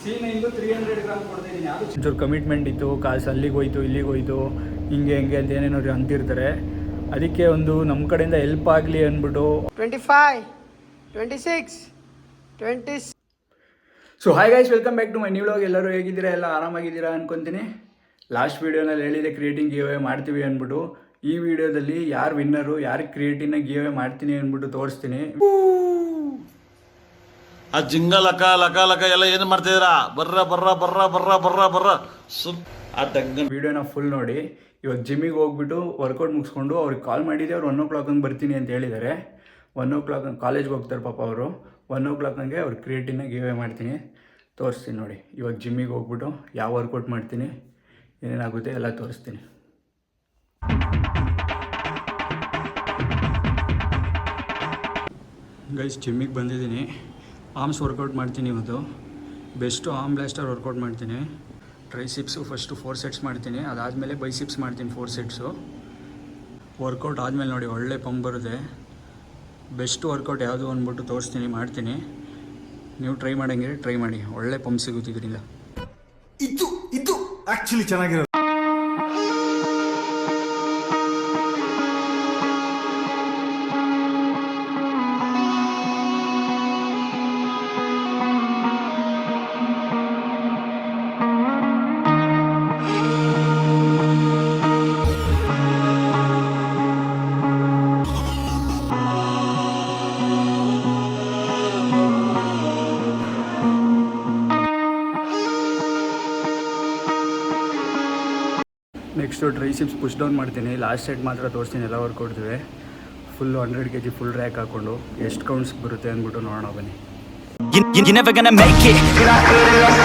C9 300 gram ಕೊಡ್ತಿದ್ದೀನಿ. ಒಂಚೂರು commitment ಇತ್ತು, ಕಾಸು ಅಲ್ಲಿಗೆ ಹೋಯ್ತು ಇಲ್ಲಿಗೆ ಹೋಯ್ತು ಹಿಂಗೆ ಅಂತ ಏನೇನೋ ಅಂತಿರ್ತಾರೆ. ಅದಕ್ಕೆ ಒಂದು ನಮ್ಮ ಕಡೆಯಿಂದ ಹೆಲ್ಪ್ ಆಗಲಿ ಅಂದ್ಬಿಟ್ಟು 25, 26, 20. So hi guys, welcome back to my new vlog. ಎಲ್ಲರೂ ಹೇಗಿದ್ದೀರಾ? ಎಲ್ಲ ಆರಾಮಾಗಿದ್ದೀರಾ ಅನ್ಕೊತೀನಿ. ಲಾಸ್ಟ್ ವೀಡಿಯೋನಲ್ಲಿ ಹೇಳಿದೆ ಕ್ರಿಯೇಟಿಂಗ್ ಗಿವ್ ಅವೇ ಮಾಡ್ತೀವಿ ಅಂದ್ಬಿಟ್ಟು. ಈ ವಿಡಿಯೋದಲ್ಲಿ ಯಾರು ವಿನ್ನರು, ಯಾರು ಕ್ರಿಯೇಟಿವ್ನ ಗಿವ್ ಅವೇ ಮಾಡ್ತೀನಿ ಅಂದ್ಬಿಟ್ಟು ತೋರಿಸ್ತೀನಿ. ಆ ಜಿಂಗ ಲಕ ಲಕ ಲಕ ಎಲ್ಲ ಏನು ಮಾಡ್ತಿದ್ದೀರಾ? ಬರ್ರ ಬರ್ರ ಬರ್ರ ಬರ್ರ ಬರ್ರ ಬರ್ರ ಆ ಟಂಗ ವಿಡಿಯೋನ ಫುಲ್ ನೋಡಿ. ಇವಾಗ ಜಿಮ್ಮಿಗೆ ಹೋಗ್ಬಿಟ್ಟು ವರ್ಕೌಟ್ ಮುಗಿಸ್ಕೊಂಡು ಅವ್ರಿಗೆ ಕಾಲ್ ಮಾಡಿದ್ದೆ. ಅವ್ರು 1 o'clock ಹಂಗೆ ಬರ್ತೀನಿ ಅಂತ ಹೇಳಿದ್ದಾರೆ. 1 o'clock ಹಂಗೆ ಕಾಲೇಜ್ಗೆ ಹೋಗ್ತಾರೆ ಪಾಪ ಅವರು. 1 o'clock ಹಂಗೆ ಅವ್ರು ಕ್ರಿಯೇಟಿವ್ನ ಗಿವ್ ಅವೇ ಮಾಡ್ತೀನಿ, ತೋರಿಸ್ತೀನಿ ನೋಡಿ. ಇವಾಗ ಜಿಮ್ಮಿಗೆ ಹೋಗ್ಬಿಟ್ಟು ಯಾವ ವರ್ಕೌಟ್ ಮಾಡ್ತೀನಿ, ಏನೇನಾಗುತ್ತೆ ಎಲ್ಲ ತೋರಿಸ್ತೀನಿ. ಗೈಸ್, ಜಿಮ್ಮಿಗೆ ಬಂದಿದ್ದೀನಿ. ಆರ್ಮ್ಸ್ ವರ್ಕೌಟ್ ಮಾಡ್ತೀನಿ ಇವತ್ತು. ಬೆಸ್ಟು ಆರ್ಮ್ ಬ್ಲಾಸ್ಟರ್ ವರ್ಕೌಟ್ ಮಾಡ್ತೀನಿ. ಟ್ರೈಸಿಪ್ಸು ಫಸ್ಟು 4 ಸೆಟ್ಸ್ ಮಾಡ್ತೀನಿ. ಅದಾದಮೇಲೆ ಬೈಸಿಪ್ಸ್ ಮಾಡ್ತೀನಿ 4 ಸೆಟ್ಸು. ವರ್ಕೌಟ್ ಆದಮೇಲೆ ನೋಡಿ ಒಳ್ಳೆ ಪಂಪ್ ಬರುತ್ತೆ. ಬೆಸ್ಟ್ ವರ್ಕೌಟ್ ಯಾವುದು ಅಂದ್ಬಿಟ್ಟು ತೋರಿಸ್ತೀನಿ, ಮಾಡ್ತೀನಿ. ನೀವು ಟ್ರೈ ಮಾಡಂಗಿದ್ರೆ ಟ್ರೈ ಮಾಡಿ, ಒಳ್ಳೆ ಪಂಪ್ ಸಿಗುತ್ತೆ ಇದರಿಂದ. ಇದು ಆ್ಯಕ್ಚುಲಿ ಚೆನ್ನಾಗಿರೋದು. ನೆಕ್ಸ್ಟು ಟ್ರೈಸಿಪ್ಸ್ ಪುಷ್ ಡೌನ್ ಮಾಡ್ತೀನಿ. ಲಾಸ್ಟ್ ಸೆಟ್ ಮಾತ್ರ ತೋರಿಸ್ತೀನಿ, ಎಲ್ಲ ವರ್ಕೌಟ್ತೀವಿ. ಫುಲ್ಲು 100 kg ಫುಲ್ ರ್ಯಾಕ್ ಹಾಕ್ಕೊಂಡು ಎಷ್ಟು ಕೌಂಟ್ಸ್ ಬರುತ್ತೆ ಅಂದ್ಬಿಟ್ಟು ನೋಡೋಣ ಬನ್ನಿ. You're never gonna make it.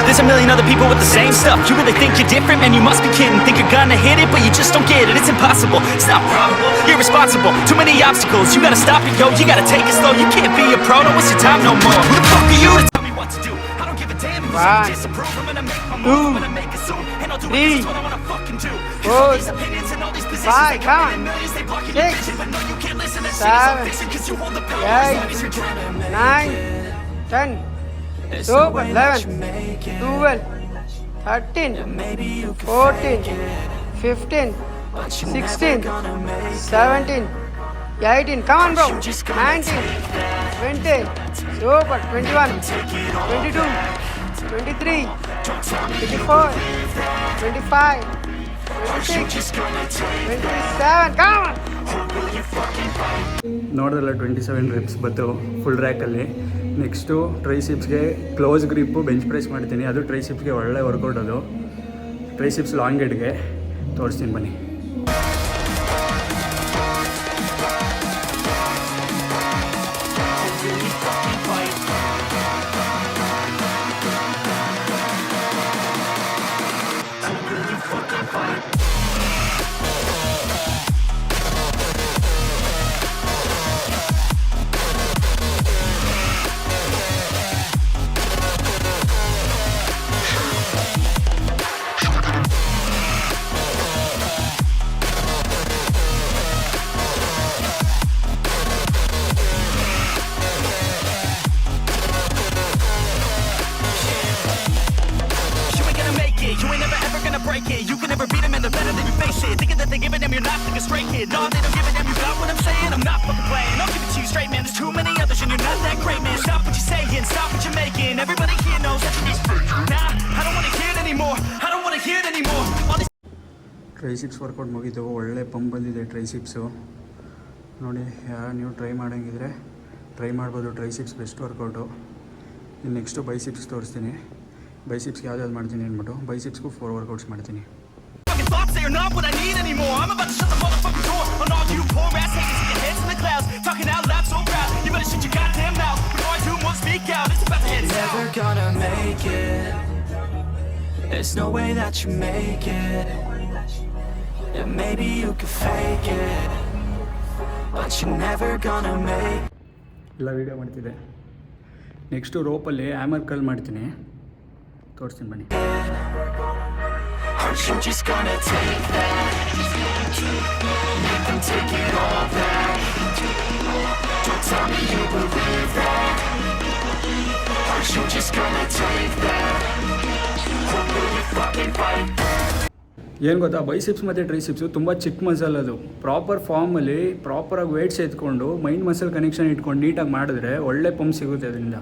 There's a million other people with the same stuff. You really think you're different? Man, you must be kidding. Think you're gonna hit it, but you just don't get it. It's impossible, it's not probable. You're irresponsible, too many obstacles. You gotta stop it, yo, you gotta take it slow. You can't be a pro, don't waste your time no more. Who the fuck are you to tell me what to do? I don't give a damn if you disapprove. I'm gonna make my move, I'm gonna make it soon. And I'll do it, that's what I wanna fucking do. All these opinions and all these positions, they come in millions, they block your vision. But no, you can't listen to shit, it's all fiction. Cause you hold the power as long as you're trying to make 9, 10, Super, 11, 12, 13, 14, 15, 16, 17, 18, come on bro, 19, 20, super, 21, 22, 23, 24, 25, 26, 27, come on! ನೋಡಿದ್ರಲ್ಲ 27 reps ಬತ್ತು full ರ್ಯಾಕಲ್ಲಿ. Next ಟ್ರೈಸಿಪ್ಸ್ಗೆ close grip bench press ಮಾಡ್ತೀನಿ. ಅದು ಟ್ರೈಸಿಪ್ಸ್ಗೆ ಒಳ್ಳೆ workout. ಅದು triceps long ಹೆಡ್ಗೆ ತೋರಿಸ್ತೀನಿ ಬನ್ನಿ. You can never beat them and they're better than you face it. Thinking that they're giving them, you're not like a stray kid. No, they don't give a damn, you got what I'm saying? I'm not fucking playing, I'll give it to you straight, man. There's too many others and you're not that great, man. Stop what you're saying, stop what you're making. Everybody here knows that you're just fake. Nah, I don't wanna hear it anymore, I don't wanna hear it anymore. Triceps workout ಮುಗಿತು, ಒಳ್ಳೆ pump ಬಂದಿದೆ triceps ನೋಡಿ. ಯಾರು ನೀವು try ಮಾಡೋಂಗಿದ್ರೆ try ಮಾಡ್ಬೋದು. Triceps best workout. ಇನ್ನು next biceps ತೋರಿಸ್ತೀನಿ. ಬೈಸಿಪ್ಸ್ಗೆ ಯಾವ್ದು ಮಾಡ್ತೀನಿ ಅಂದ್ಬಿಟ್ಟು ಬೈಸಿಪ್ಸ್ಗೂ 4 ವರ್ಕೌಟ್ಸ್ ಮಾಡ್ತೀನಿ. There's no way that you make it. Yeah, maybe you could fake it, but you're never gonna make it. ಎಲ್ಲ ವೀಡಿಯೋ ಮಾಡ್ತಿದ್ದೆ. ನೆಕ್ಸ್ಟು ರೋಪಲ್ಲಿ ಹ್ಯಾಮರ್ ಕಲ್ ಮಾಡ್ತೀನಿ, ತೋರಿಸ್ತೀನಿ ಬನ್ನಿ. Aren't you just gonna take that? Make them take it all back. Don't tell me you believe that. Aren't you just gonna take that? ಏನು ಗೊತ್ತಾ, biceps ಮತ್ತು ಟ್ರೈಸಿಪ್ಸು ತುಂಬ ಚಿಕ್ಕ ಮಸಲ್. ಅದು ಪ್ರಾಪರ್ ಫಾರ್ಮಲ್ಲಿ ಪ್ರಾಪರಾಗಿ ವೇಟ್ಸ್ ಎತ್ಕೊಂಡು ಮೈಂಡ್ ಮಸಲ್ ಕನೆಕ್ಷನ್ ಇಟ್ಕೊಂಡು ನೀಟಾಗಿ ಮಾಡಿದ್ರೆ ಒಳ್ಳೆ ಪಂಪ್ ಸಿಗುತ್ತೆ ಅದರಿಂದ.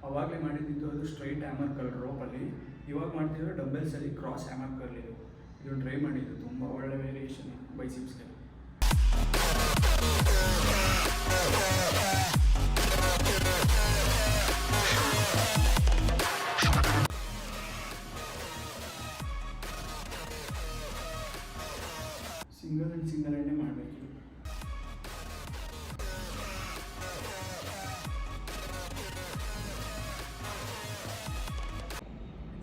ಅವಾಗಲೇ ಮಾಡಿದ್ದು ಅದು ಸ್ಟ್ರೈಟ್ ಹ್ಯಾಮರ್ ಕರ್ಲ್ ರೋಪಲ್ಲಿ. ಇವಾಗ ಮಾಡ್ತಿದ್ರೆ ಡಂಬೆಲ್ಸಲ್ಲಿ ಕ್ರಾಸ್ ಹ್ಯಾಮರ್ ಕರ್ಲ್. ಇದು ಟ್ರೈ ಮಾಡಿದ್ದು ತುಂಬ ಒಳ್ಳೆ ವೇರಿಯೇಷನ್ ಬೈಸಿಪ್ಸ್ಗೆ. ಸಿಂಗಲ್ ಹ್ಯಾಂಡೇ ಮಾಡಬೇಕು.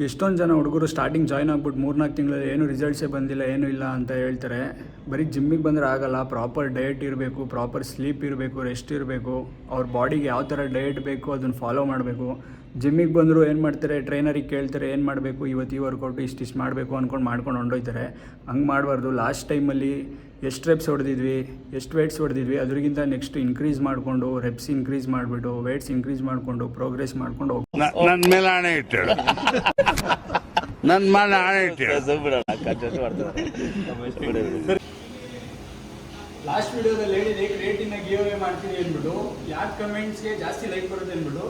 ಎಷ್ಟೊಂದು ಜನ ಹುಡುಗರು ಸ್ಟಾರ್ಟಿಂಗ್ ಜಾಯ್ನ್ ಆಗ್ಬಿಟ್ಟು 3-4 ತಿಂಗಳಲ್ಲಿ ಏನು ರಿಸಲ್ಟ್ಸೇ ಬಂದಿಲ್ಲ, ಏನೂ ಇಲ್ಲ ಅಂತ ಹೇಳ್ತಾರೆ. ಬರೀ ಜಿಮ್ಮಿಗೆ ಬಂದರೆ ಆಗಲ್ಲ. ಪ್ರಾಪರ್ ಡಯಟ್ ಇರಬೇಕು, ಪ್ರಾಪರ್ ಸ್ಲೀಪ್ ಇರಬೇಕು, ರೆಸ್ಟ್ ಇರಬೇಕು. ಅವ್ರ ಬಾಡಿಗೆ ಯಾವ ಥರ ಡಯಟ್ ಬೇಕು ಅದನ್ನು ಫಾಲೋ ಮಾಡಬೇಕು. ಜಿಮ್ಮಿಗೆ ಬಂದರೂ ಏನು ಮಾಡ್ತಾರೆ, ಟ್ರೈನರಿಗೆ ಕೇಳ್ತಾರೆ ಏನು ಮಾಡಬೇಕು, ಇವತ್ತು ಈ ವರ್ಕೌಟು ಇಷ್ಟಿಷ್ಟು ಮಾಡಬೇಕು ಮಾಡ್ಕೊಂಡು ಹೊಂಡೋಯ್ತಾರೆ. ಹಂಗೆ ಮಾಡಬಾರ್ದು. ಲಾಸ್ಟ್ ಟೈಮಲ್ಲಿ ಎಷ್ಟು ರೆಪ್ಸ್ ಹೊಡೆದಿದ್ವಿ, ಎಷ್ಟು ವೇಟ್ಸ್ ಹೊಡೆದಿದ್ವಿ, ಅದರಿಗಿಂತ ನೆಕ್ಸ್ಟ್ ಇನ್ಕ್ರೀಸ್ ಮಾಡಿಕೊಂಡು ರೆಪ್ಸ್ ಇನ್ಕ್ರೀಸ್ ಮಾಡಿಬಿಟ್ಟು ವೇಟ್ಸ್ ಇನ್ಕ್ರೀಸ್ ಮಾಡಿಕೊಂಡು ಪ್ರೋಗ್ರೆಸ್ ಮಾಡ್ಕೊಂಡು ಹೋಗಿ. ನನ್ನ ಮೇಲೆ ಹಣೆ ಇಟ್ಟೇಳು, ನನ್ನ ಮೇಲೆ ಹಣೆ ಇಟ್ಟೇಳು. ಲಾಸ್ಟ್ ವಿಡಿಯೋದಲ್ಲಿ ಹೇಳಿದೆ ಕ್ರಿಯೇಟಿವ್ನ ಗಿವ್ ಅವೇ ಮಾಡ್ತೀನಿ ಅಂದ್ಬಿಟ್ಟು. ಯಾಕೆ ಕಮೆಂಟ್ಸ್ಗೆ ಜಾಸ್ತಿ ಲೈಕ್ ಬರುತ್ತೆ ಅಂದ್ಬಿಟ್ಟು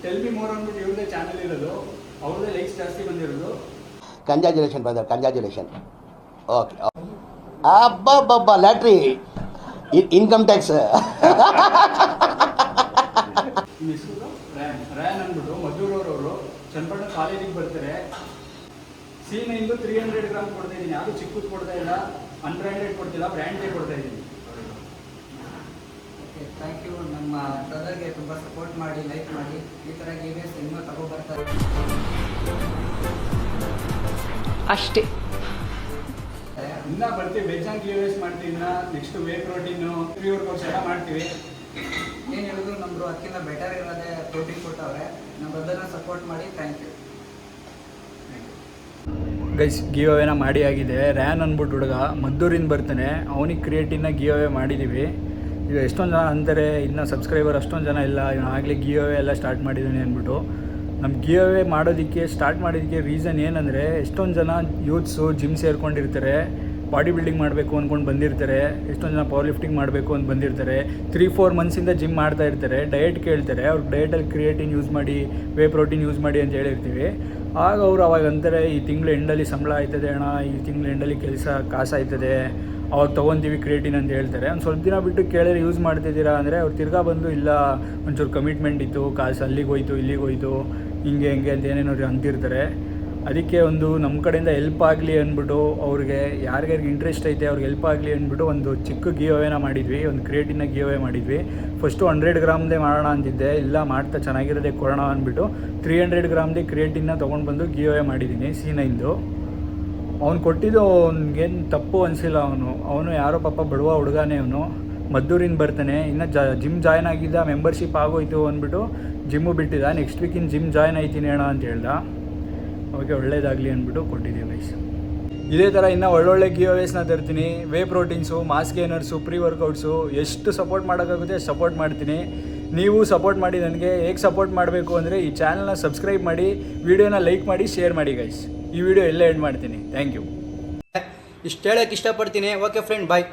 ಟೆಲ್ ಮಿ ಮೋರ್ ಅಂದ್ಬಿಟ್ಟು ಇವ್ರದೇ ಚಾನಲ್ ಇರೋದು, ಅವ್ರದ್ದೇ ಲೈಕ್ಸ್ ಜಾಸ್ತಿ ಬಂದಿರೋದು. Congratulation brother, congratulation. ಓಕೆ, ಅಬ್ಬಬ್ಬಬ್ಬ ಲ್ಯಾಟ್ರಿ, ಇನ್ಕಮ್ ಟ್ಯಾಕ್ಸ್. ಹೆಸರು ರ್ಯಾನ್ ಅಂದ್ಬಿಟ್ಟು ಮದ್ದೂರವರು ಚನ್ನಪಟ್ಟಣ ಕಾಲೇಜಿಗೆ ಬರ್ತಾರೆ. C9 300 ಗ್ರಾಮ್ ಕೊಡ್ತಾ ಇದ್ದೀನಿ. ಯಾವುದು ಚಿಕ್ಕದು ಕೊಡ್ತಾ ಇಲ್ಲ, ಅನ್ಬ್ರ್ಯಾಂಡೆಡ್ ಕೊಡ್ತಿಲ್ಲ, ಬ್ರ್ಯಾಂಡೇ ಕೊಡ್ತಾ ಇದ್ದೀನಿ. Okay, thank you. ನಮ್ಮ ಬ್ರದರ್ಗೆ ತುಂಬ ಸಪೋರ್ಟ್ ಮಾಡಿ, ಲೈಕ್ ಮಾಡಿ. ಈ ಥರ ಗೇಮ್ಸ್ ಇನ್ನೂ ತಗೊಬರ್ತಾರೆ ಅಷ್ಟೇ. ಇನ್ನ ಬರ್ತೀವಿ, ಬೆಜ್ಜಾಂಗ್ ಗಿವೇಸ್ ಮಾಡ್ತೀವಿ. ಇನ್ನು next whey protein, pre workouts ಎಲ್ಲ ಮಾಡ್ತೀವಿ. ಏನು ಹೇಳಿದ್ರು ನಮ್ಮದು ಅದಕ್ಕಿಂತ ಬೆಟರ್ ಇರೋದೇ ಪ್ರೋಟೀನ್ ಕೊಟ್ಟವ್ರೆ. ನಮ್ಮ ಬ್ರದರ್ನ ಸಪೋರ್ಟ್ ಮಾಡಿ. Thank you guys. ಗಿವ್ ಅವೇನ ಮಾಡಿ ಆಗಿದೆ. ರ್ಯಾನ್ ಅಂದ್ಬಿಟ್ಟು ಹುಡುಗ ಮದ್ದೂರಿಂದ ಬರ್ತಾನೆ, ಅವನಿಗೆ ಕ್ರಿಯೇಟಿವ್ನ ಗಿವ್ ಅವೇ ಮಾಡಿದ್ದೀವಿ. ಈಗ ಎಷ್ಟೊಂದು ಜನ ಅಂತಾರೆ ಇನ್ನೂ ಸಬ್ಸ್ಕ್ರೈಬರ್ ಅಷ್ಟೊಂದು ಜನ ಇಲ್ಲ, ಇವನು ಆಗಲೇ ಗಿವ್ ಅವೇ ಎಲ್ಲ ಸ್ಟಾರ್ಟ್ ಮಾಡಿದ್ದಾನೆ ಅಂದ್ಬಿಟ್ಟು. ನಮ್ಮ ಗಿವ್ ಅವೇ ಮಾಡೋದಕ್ಕೆ ಸ್ಟಾರ್ಟ್ ಮಾಡೋದಕ್ಕೆ ರೀಸನ್ ಏನಂದರೆ, ಎಷ್ಟೊಂದು ಜನ ಯೂತ್ಸು ಜಿಮ್ ಸೇರ್ಕೊಂಡಿರ್ತಾರೆ, ಬಾಡಿ ಬಿಲ್ಡಿಂಗ್ ಮಾಡಬೇಕು ಅಂದ್ಕೊಂಡು ಬಂದಿರ್ತಾರೆ. ಎಷ್ಟೊಂದು ಜನ ಪವರ್ ಲಿಫ್ಟಿಂಗ್ ಮಾಡಬೇಕು ಅಂತ ಬಂದಿರ್ತಾರೆ. 3-4 ಮಂತ್ಸಿಂದ ಜಿಮ್ ಮಾಡ್ತಾ ಇರ್ತಾರೆ. ಡಯಟ್ ಕೇಳ್ತಾರೆ. ಅವ್ರಿಗೆ ಡಯಟಲ್ಲಿ ಕ್ರಿಯೇಟಿನ್ ಯೂಸ್ ಮಾಡಿ, ವೇ ಪ್ರೋಟೀನ್ ಯೂಸ್ ಮಾಡಿ ಅಂತ ಹೇಳಿರ್ತೀವಿ. ಆಗ ಅವರು ಅವಾಗ ಅಂತಾರೆ ಈ ತಿಂಗಳು ಎಂಡಲ್ಲಿ ಸಂಬಳ ಆಯ್ತದೆ ಅಣ್ಣ, ಈ ತಿಂಗಳು ಎಂಡಲ್ಲಿ ಕಾಸು ಆಯ್ತದೆ, ಅವಾಗ ತೊಗೊತೀವಿ ಕ್ರಿಯೇಟಿನ್ ಅಂತ ಹೇಳ್ತಾರೆ. ಒಂದು ಸ್ವಲ್ಪ ದಿನ ಬಿಟ್ಟು ಕೇಳಿದ್ರೆ ಯೂಸ್ ಮಾಡ್ತಿದ್ದೀರಾ ಅಂದರೆ ಅವ್ರು ತಿರ್ಗಾ ಬಂದು ಇಲ್ಲ ಒಂಚೂರು ಕಮಿಟ್ಮೆಂಟ್ ಇತ್ತು, ಕಾಸು ಅಲ್ಲಿಗೆ ಹೋಯ್ತು ಇಲ್ಲಿಗೆ ಹೋಯ್ತು, ಹಿಂಗೆ ಅಂತ ಏನೇನೋ ಅಂತಿರ್ತಾರೆ. ಅದಕ್ಕೆ ಒಂದು ನಮ್ಮ ಕಡೆಯಿಂದ ಹೆಲ್ಪ್ ಆಗಲಿ ಅಂದ್ಬಿಟ್ಟು ಅವ್ರಿಗೆ ಯಾರಿಗಾರಿಗೆ ಇಂಟ್ರೆಸ್ಟ್ ಐತೆ ಅವ್ರಿಗೆ ಹೆಲ್ಪ್ ಆಗಲಿ ಅಂದ್ಬಿಟ್ಟು ಒಂದು ಚಿಕ್ಕ ಗಿವ್ ಅವೇನ ಮಾಡಿದ್ವಿ. ಒಂದು ಕ್ರಿಯೇಟಿವ್ನ ಗಿವ್ ಅವೇ ಮಾಡಿದ್ವಿ. ಫಸ್ಟು 100 ಗ್ರಾಮ್ದೇ ಮಾಡೋಣ ಅಂತಿದ್ದೆ, ಇಲ್ಲ ಮಾಡ್ತಾ ಚೆನ್ನಾಗಿರೋದೇ ಕೊಡೋಣ ಅಂದ್ಬಿಟ್ಟು 300 ಗ್ರಾಮ್ದೇ ಕ್ರಿಯೇಟಿವ್ನ ತೊಗೊಂಡು ಬಂದು ಗಿವ್ ಅವೇ ಮಾಡಿದ್ದೀನಿ. C9 ಅವ್ನು ಕೊಟ್ಟಿದ್ದು ಅವ್ನಿಗೇನು ತಪ್ಪು ಅನಿಸಿಲ್ಲ. ಅವನು ಯಾರೋ ಪಾಪ ಬಡವ ಹುಡುಗನೇ, ಅವನು ಮದ್ದೂರಿಂದ ಬರ್ತಾನೆ. ಇನ್ನು ಜಿಮ್ ಜಾಯ್ನ್ ಆಗಿದ್ದ, ಮೆಂಬರ್ಶಿಪ್ ಆಗೋಯ್ತು ಅಂದ್ಬಿಟ್ಟು ಜಿಮ್ಮು ಬಿಟ್ಟಿದ್ದ. ನೆಕ್ಸ್ಟ್ ವೀಕಿನ ಜಿಮ್ ಜಾಯ್ನ್ ಆಯ್ತೀನಿ ಅಣ್ಣ ಅಂತ ಹೇಳ್ದ. ಓಕೆ, ಒಳ್ಳೇದಾಗಲಿ ಅಂದ್ಬಿಟ್ಟು ಕೊಟ್ಟಿದ್ದೀವಿ ಗೈಸ್. ಇದೇ ಥರ ಇನ್ನೂ ಒಳ್ಳೊಳ್ಳೆ ಗಿವ್ ಅವೇಸ್ನ ತರ್ತೀನಿ. Whey proteins, mass gainers, pre workouts ಎಷ್ಟು ಸಪೋರ್ಟ್ ಮಾಡೋಕ್ಕಾಗುತ್ತೆ ಅಷ್ಟು ಸಪೋರ್ಟ್ ಮಾಡ್ತೀನಿ. ನೀವು ಸಪೋರ್ಟ್ ಮಾಡಿ. ನನಗೆ ಹೇಗೆ ಸಪೋರ್ಟ್ ಮಾಡಬೇಕು ಅಂದರೆ ಈ ಚಾನಲ್ನ ಸಬ್ಸ್ಕ್ರೈಬ್ ಮಾಡಿ, ವಿಡಿಯೋನ ಲೈಕ್ ಮಾಡಿ, ಶೇರ್ ಮಾಡಿ ಗೈಸ್. ಈ ವಿಡಿಯೋ ಎಲ್ಲ ಎಂಡ್ ಮಾಡ್ತೀನಿ. Thank you. ಇಷ್ಟು ಹೇಳೋಕ್ಕೆ ಇಷ್ಟಪಡ್ತೀನಿ. ಓಕೆ ಫ್ರೆಂಡ್, ಬಾಯ್.